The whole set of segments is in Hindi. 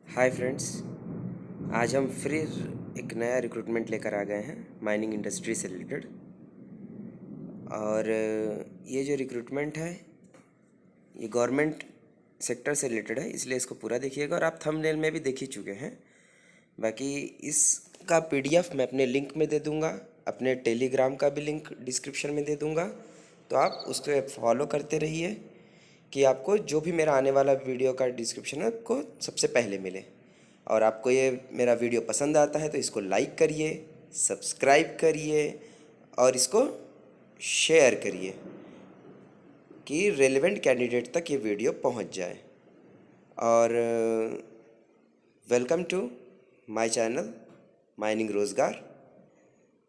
Hi friends. आज हम फिर एक नया रिक्रूटमेंट लेकर आ गए हैं माइनिंग इंडस्ट्री से रिलेटेड। और ये जो रिक्रूटमेंट है ये गवर्नमेंट सेक्टर से रिलेटेड है, इसलिए इसको पूरा देखिएगा। और आप थंबनेल में भी देख ही चुके हैं। बाकी इसका पीडीएफ मैं अपने लिंक में दे दूंगा, अपने टेलीग्राम का भी लिंक डिस्क्रिप्शन में दे दूंगा। तो आप उसको फॉलो करते रहिए कि आपको जो भी मेरा आने वाला वीडियो का डिस्क्रिप्शन है आपको सबसे पहले मिले। और आपको ये मेरा वीडियो पसंद आता है तो इसको लाइक करिए, सब्सक्राइब करिए और इसको शेयर करिए कि रेलेवेंट कैंडिडेट तक ये वीडियो पहुंच जाए। और welcome to my channel mining Rozgar,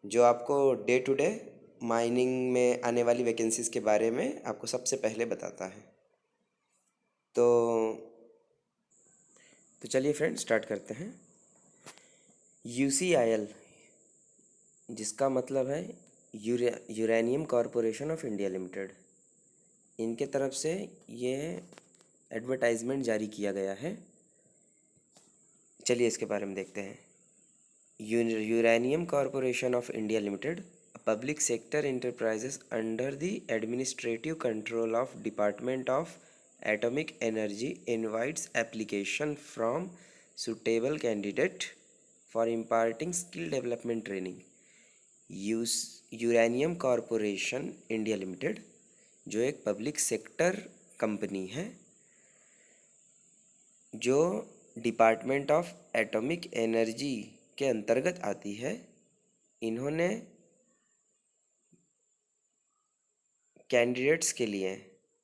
जो आपको डे टू डे माइनिंग में आने वाली वैकेंसीज़ के बारे में आपको सबसे पहले बताता है। तो चलिए फ्रेंड स्टार्ट करते हैं। यूसीआईएल, जिसका मतलब है uranium corporation of India limited, इनके तरफ से ये एडवर्टाइजमेंट जारी किया गया है। चलिए इसके बारे में देखते हैं। Uranium corporation of India limited, public sector enterprises under the administrative control of Department of Atomic Energy, invites application from suitable candidate for imparting skill development training. Uranium corporation India limited, जो एक पब्लिक सेक्टर कंपनी है जो डिपार्टमेंट ऑफ एटॉमिक एनर्जी के अंतर्गत आती है, इन्होंने कैंडिडेट्स के लिए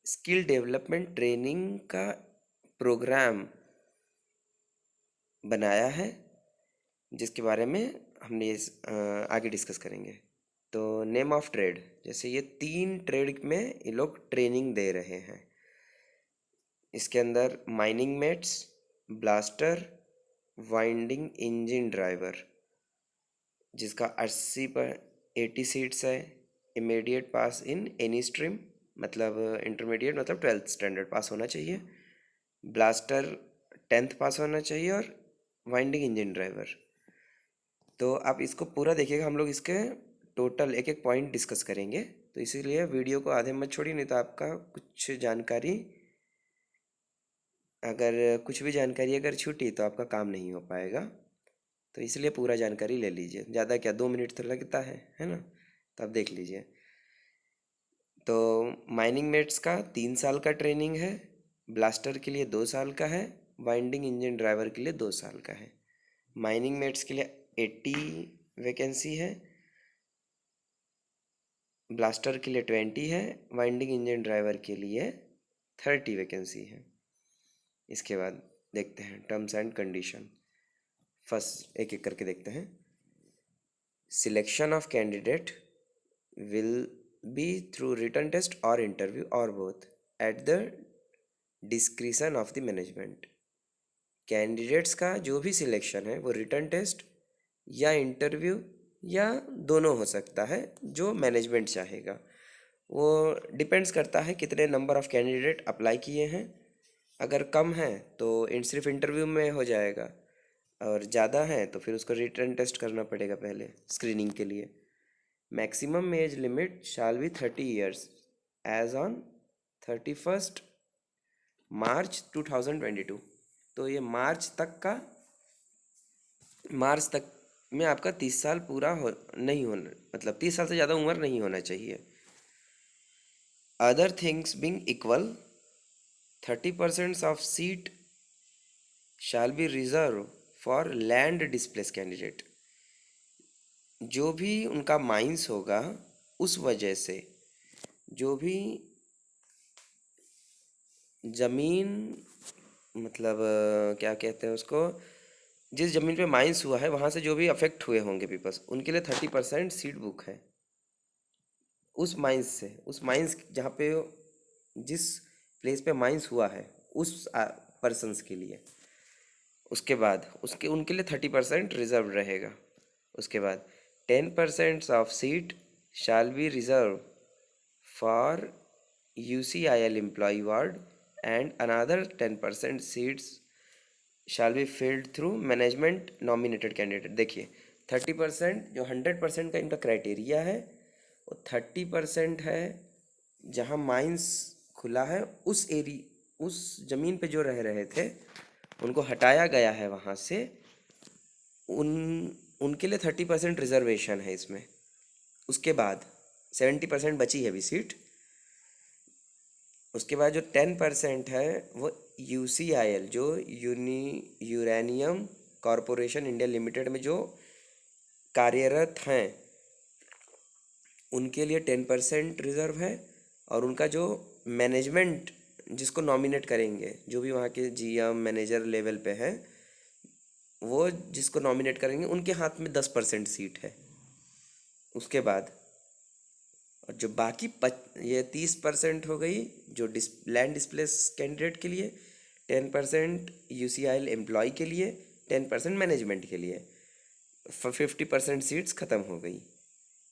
स्किल डेवलपमेंट ट्रेनिंग का प्रोग्राम बनाया है, जिसके बारे में हमने आगे डिस्कस करेंगे। तो नेम ऑफ ट्रेड, जैसे ये 3 ट्रेड में ये लोग ट्रेनिंग दे रहे हैं। इसके अंदर mining mates, blaster, winding engine driver, जिसका 80 सीट्स है। Immediate pass in any stream, मतलब इंटरमीडिएट मतलब 12th स्टैंडर्ड पास होना चाहिए। ब्लास्टर 10th पास होना चाहिए। और वाइंडिंग इंजन ड्राइवर। तो आप इसको पूरा देखिएगा, हम लोग इसके टोटल एक एक पॉइंट डिस्कस करेंगे। तो इसीलिए वीडियो को आधे मत छोड़िए, नहीं तो आपका कुछ भी जानकारी अगर छूटी तो आपका काम नहीं हो पाएगा। तो इसलिए पूरा जानकारी ले लीजिए, ज़्यादा क्या 2 मिनट तो लगता है ना। तो आप देख लीजिए। तो माइनिंग मेट्स का 3 साल का ट्रेनिंग है, ब्लास्टर के लिए 2 साल का है, वाइंडिंग इंजन ड्राइवर के लिए 2 साल का है। माइनिंग मेट्स के लिए 80 वैकेंसी है, ब्लास्टर के लिए 20 है, वाइंडिंग इंजन ड्राइवर के लिए 30 वैकेंसी है। इसके बाद देखते हैं टर्म्स एंड कंडीशन। फर्स्ट एक एक करके देखते हैं। Selection of candidate will be through written test और इंटरव्यू और both at the discretion of the management. Candidates का जो भी सिलेक्शन है वो रिटन टेस्ट या इंटरव्यू या दोनों हो सकता है, जो मैनेजमेंट चाहेगा। वो डिपेंड्स करता है कितने नंबर ऑफ़ कैंडिडेट अप्लाई किए हैं। अगर कम है तो सिर्फ इंटरव्यू में हो जाएगा, और ज़्यादा है तो फिर उसको रिटन टेस्ट करना पड़ेगा पहले स्क्रीनिंग के लिए। Maximum age limit shall be 30 years age on 31st March 2022। तो ये मार्च तक में आपका 30 साल पूरा हो नहीं होना, मतलब 30 साल से ज़्यादा उम्र नहीं होना चाहिए। Other things being equal, 30% of seat shall be reserve for land displace candidate. जो भी उनका माइंस होगा, उस वजह से जो भी ज़मीन, मतलब क्या कहते हैं उसको, जिस ज़मीन पे माइंस हुआ है वहाँ से जो भी अफेक्ट हुए होंगे पीपल्स, उनके लिए 30% सीट बुक है। उस माइंस जहाँ पे जिस प्लेस पे माइंस हुआ है उस पर्सन्स के लिए। उसके बाद उनके लिए 30% रिजर्व रहेगा। उसके बाद 10% of seat shall be reserve for UCIL employee ward and another 10% seats shall be filled through management nominated candidate। देखिए 30% जो 100% का इनका क्राइटेरिया है, वो 30% है जहाँ माइंस खुला है, उस जमीन पे जो रह रहे थे उनको हटाया गया है वहाँ से, उन उनके लिए 30% रिजर्वेशन है इसमें। उसके बाद 70% बची है अभी सीट। उसके बाद जो 10% है वो UCIL जो यूरेनियम कॉरपोरेशन इंडिया लिमिटेड में जो कार्यरत हैं उनके लिए 10% रिजर्व है। और उनका जो मैनेजमेंट जिसको नॉमिनेट करेंगे, जो भी वहाँ के GM मैनेजर लेवल पे हैं, वो जिसको नॉमिनेट करेंगे उनके हाथ में 10% सीट है। उसके बाद और जो बाकी ये 30% हो गई जो लैंड डिस्प्लेस कैंडिडेट के लिए, 10% UCIL एम्प्लॉय के लिए, 10% मैनेजमेंट के लिए। 50% सीट्स ख़त्म हो गई।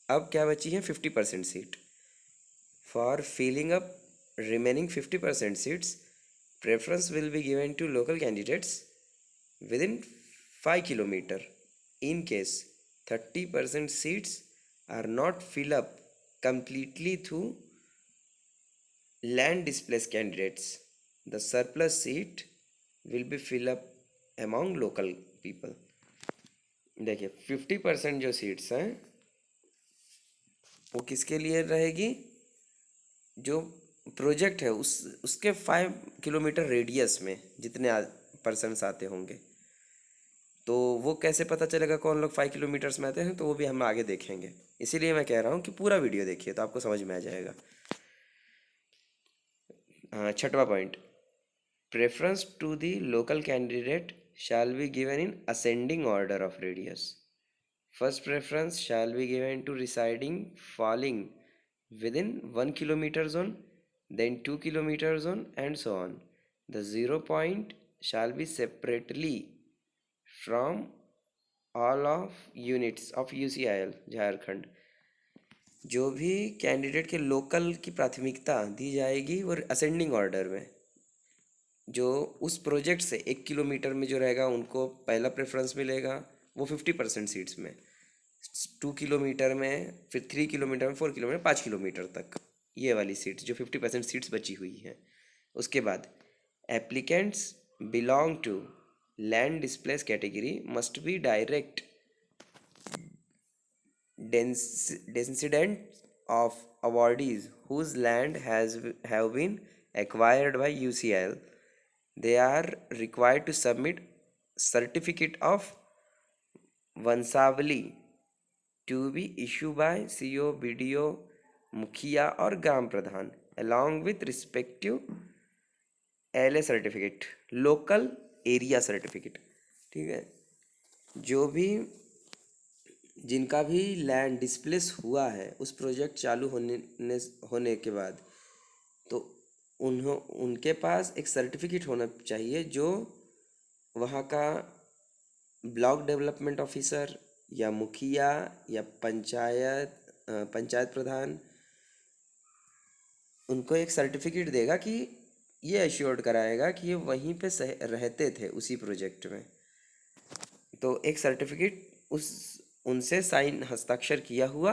अब क्या बची है 50% seat. For filling up remaining 50% seats, preference will be given to local candidates within 5 kilometer in case 30% seats are not filled up completely through land displaced candidates. The surplus seat will be filled up among local people। देखिए 50% जो सीट्स हैं वो किसके लिए रहेगी, जो प्रोजेक्ट है उसके 5 किलोमीटर रेडियस में जितने पर्सन्स आते होंगे। तो वो कैसे पता चलेगा कौन लोग 5 किलोमीटर्स में आते हैं, तो वो भी हम आगे देखेंगे। इसीलिए मैं कह रहा हूँ कि पूरा वीडियो देखिए तो आपको समझ में आ जाएगा। छठवां point, preference to the local candidate shall be given in ascending order of radius. First preference shall be given to residing falling within 1 kilometer zone, then 2 kilometer zone and so on। The 0 point shall be separately from all of units of UCIL Jharkhand. जो भी कैंडिडेट के लोकल की प्राथमिकता दी जाएगी वो असेंडिंग ऑर्डर में, जो उस प्रोजेक्ट से 1 किलोमीटर में जो रहेगा उनको पहला प्रेफरेंस मिलेगा, वो 50% सीट्स में। 2 किलोमीटर में, फिर 3 किलोमीटर में, 4 किलोमीटर, 5 किलोमीटर तक ये वाली सीट्स जो 50% सीट्स बची हुई हैं। उसके बाद applicants belong to land displace category must be direct descendants of awardees whose land have been acquired by UCIL। They are required to submit certificate of वंशावली to be issued by CO, BDO, मुखिया और ग्राम प्रधान along with respective LA certificate, local area certificate. ठीक है, जो भी जिनका भी लैंड डिस्प्लेस हुआ है उस प्रोजेक्ट चालू होने के बाद, तो उनके पास एक सर्टिफिकेट होना चाहिए जो वहाँ का ब्लॉक डेवलपमेंट ऑफिसर या मुखिया या पंचायत प्रधान उनको एक सर्टिफिकेट देगा कि ये एश्योर्ड कराएगा कि ये वहीं पे रहते थे उसी प्रोजेक्ट में। तो एक सर्टिफिकेट उनसे साइन हस्ताक्षर किया हुआ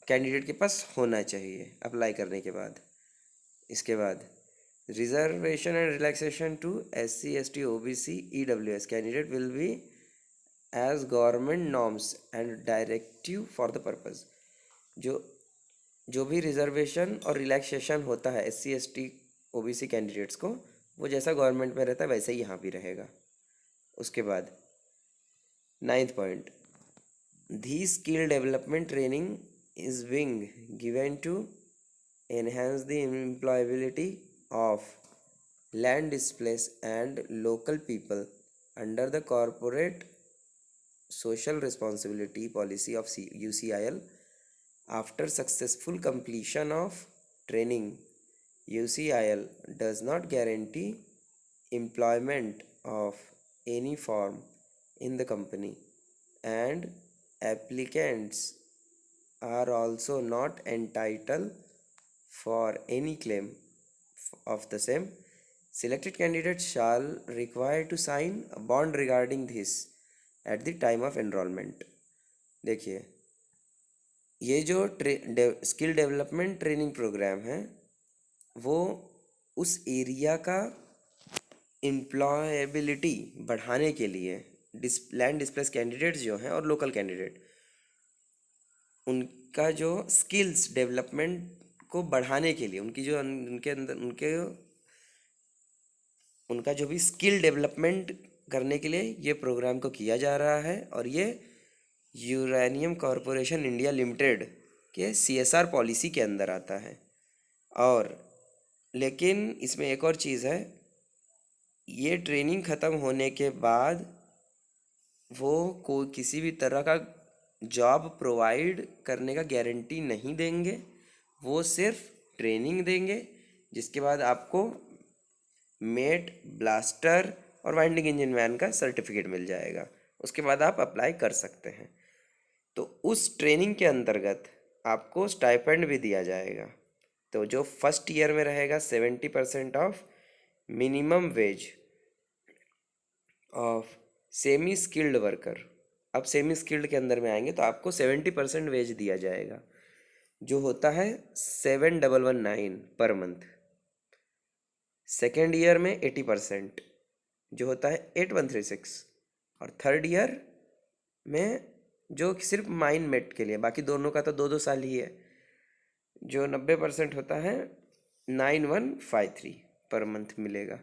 कैंडिडेट के पास होना चाहिए अप्लाई करने के बाद। इसके बाद reservation and relaxation to SC, ST, OBC, EWS candidate will be as government norms and directive for the purpose. जो भी रिजर्वेशन और रिलैक्सेशन होता है SC, ST, OBC कैंडिडेट्स को, वो जैसा गवर्नमेंट में रहता है वैसे ही यहाँ भी रहेगा। उसके बाद 9th point, the skill development training is being given to enhance the employability of land displaced and local people under the corporate social responsibility policy of UCIL। After successful completion of training, UCIL does not guarantee employment of any form in the company, and applicants are also not entitled for any claim of the same Selected candidate shall require to sign a bond regarding this at the time of enrollment. देखिए, ये जो स्किल डेवलपमेंट ट्रेनिंग प्रोग्राम है वो उस एरिया का एम्प्लॉयबिलिटी बढ़ाने के लिए लैंड डिस्प्लेस कैंडिडेट्स जो हैं और लोकल कैंडिडेट, उनका जो स्किल्स डेवलपमेंट को बढ़ाने के लिए उनकी जो उनके अंदर उनका जो भी स्किल डेवलपमेंट करने के लिए ये प्रोग्राम को किया जा रहा है। और ये यूरेनियम कॉरपोरेशन इंडिया लिमिटेड के CSR पॉलिसी के अंदर आता है। और लेकिन इसमें एक और चीज़ है, ये ट्रेनिंग ख़त्म होने के बाद वो कोई किसी भी तरह का जॉब प्रोवाइड करने का गारंटी नहीं देंगे। वो सिर्फ ट्रेनिंग देंगे, जिसके बाद आपको मेट, ब्लास्टर और वाइंडिंग इंजन मैन का सर्टिफिकेट मिल जाएगा। उसके बाद आप अप्लाई कर सकते हैं। तो उस ट्रेनिंग के अंतर्गत आपको स्टाइपेंड भी दिया जाएगा। तो जो फर्स्ट ईयर में रहेगा 70% of minimum ways of semi skilled worker. अब सेमी स्किल्ड के अंदर में आएंगे तो आपको 70% वेज दिया जाएगा, जो होता है 7,119 पर मंथ। सेकेंड ईयर में 80%, जो होता है 8,136। और थर्ड ईयर में जो सिर्फ माइन मेट के लिए, बाकी दोनों का तो 2-2 साल ही है, जो 90% होता है 9,153 पर मंथ मिलेगा।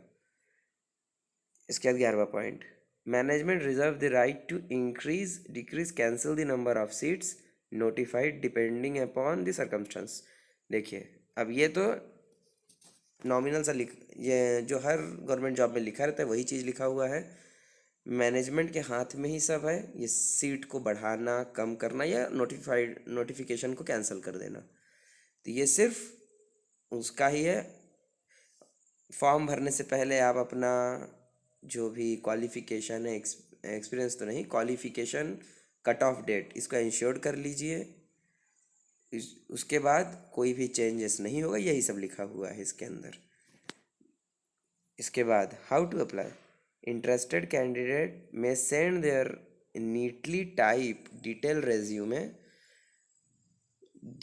इसके बाद 11वां point, management reserve the right to increase, decrease, cancel the number of seats notified depending upon the circumstance. देखिए, अब ये तो नॉमिनल सा ये जो हर गवर्नमेंट जॉब में लिखा रहता है वही चीज़ लिखा हुआ है। मैनेजमेंट के हाथ में ही सब है, ये सीट को बढ़ाना, कम करना या नोटिफिकेशन को कैंसिल कर देना। तो ये सिर्फ उसका ही है। फॉर्म भरने से पहले आप अपना जो भी क्वालिफ़िकेशन है, एक्सपीरियंस तो नहीं, क्वालिफ़िकेशन, कट ऑफ डेट, इसको इंश्योर कर लीजिए। उसके बाद कोई भी चेंजेस नहीं होगा, यही सब लिखा हुआ है इसके अंदर। इसके बाद how to apply, interested candidate में send their neatly type detail resume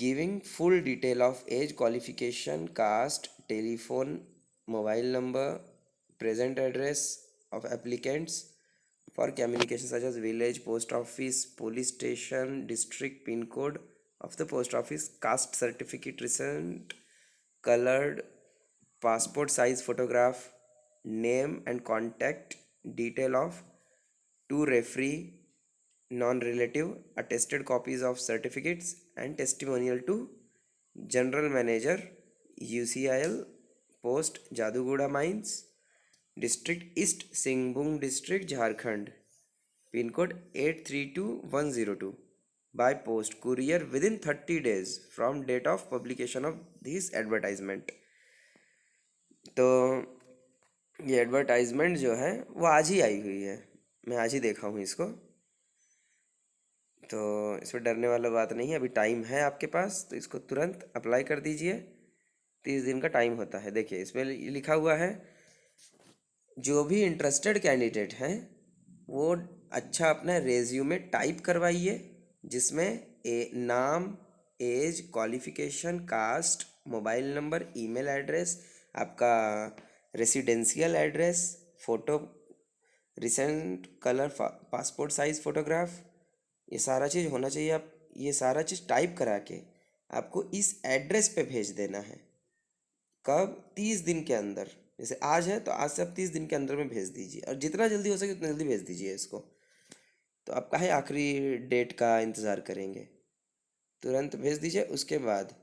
giving full detail of age, qualification, caste, telephone, mobile number, present address of applicants for communication such as village, post office, police station, district, pin code of the post office, caste certificate, recent colored passport size photograph, name and contact detail of 2 referee, non-relative, attested copies of certificates and testimonial to general manager, UCIL, post Jadugoda Mines, district east Singhbhum district Jharkhand, pin code 832102, by post courier within 30 days from date of publication of this advertisement. तो ये एडवर्टाइजमेंट जो है वो आज ही आई हुई है, मैं आज ही देखा हूँ इसको। तो इसमें डरने वाला बात नहीं है, अभी टाइम है आपके पास, तो इसको तुरंत अप्लाई कर दीजिए। 30 दिन का टाइम होता है। देखिए, इसमें लिखा हुआ है जो भी इंटरेस्टेड कैंडिडेट हैं वो अच्छा अपना रेज्यूमे टाइप करवाइए, जिसमें नाम, age, qualification, caste, mobile number, email address, आपका residential address, photo, recent colour passport size photograph, ये सारा चीज़ होना चाहिए। आप ये सारा चीज़ टाइप करा के आपको इस एड्रेस पे भेज देना है। कब? 30 दिन के अंदर। जैसे आज है तो आज से आप 30 दिन के अंदर में भेज दीजिए, और जितना जल्दी हो सके उतना जल्दी भेज दीजिए इसको। तो आप काहे आखिरी डेट का इंतज़ार करेंगे, तुरंत भेज दीजिए। उसके बाद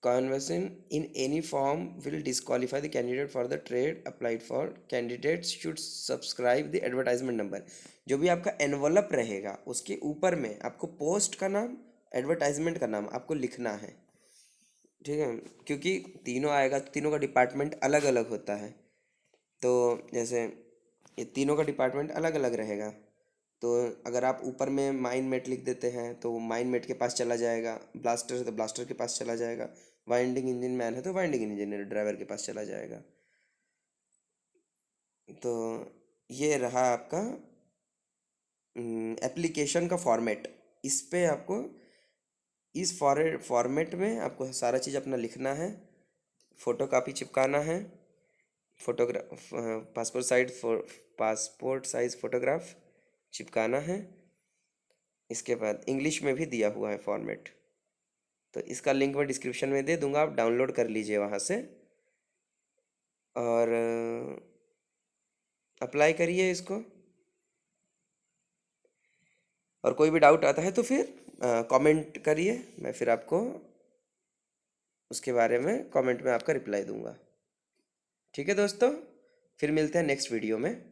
conversion in any form will disqualify the candidate for the trade applied for, candidates should subscribe the advertisement number. जो भी आपका एनवलप रहेगा उसके ऊपर में आपको पोस्ट का नाम, एडवर्टाइजमेंट का नाम आपको लिखना है, ठीक है? क्योंकि तीनों आएगा तो तीनों का डिपार्टमेंट अलग अलग होता है। तो जैसे ये तीनों का डिपार्टमेंट अलग अलग रहेगा, तो अगर आप ऊपर में माइन मेट लिख देते हैं तो माइन मेट के पास चला जाएगा, ब्लास्टर है तो ब्लास्टर के पास चला जाएगा, वाइंडिंग इंजन मैन है तो वाइंडिंग इंजीनियर ड्राइवर के पास चला जाएगा। तो ये रहा आपका एप्लीकेशन का फॉर्मेट। इस पे आपको इस फॉर्मेट में आपको सारा चीज़ अपना लिखना है, फ़ोटो कापी चिपकाना है, फोटोग्राफ पासपोर्ट साइज फ़ोटोग्राफ चिपकाना है। इसके बाद इंग्लिश में भी दिया हुआ है फॉर्मेट, तो इसका लिंक मैं डिस्क्रिप्शन में दे दूंगा, आप डाउनलोड कर लीजिए वहाँ से और अप्लाई करिए इसको। और कोई भी डाउट आता है तो फिर कमेंट करिए, मैं फिर आपको उसके बारे में कमेंट में आपका रिप्लाई दूंगा। ठीक है दोस्तों, फिर मिलते हैं नेक्स्ट वीडियो में।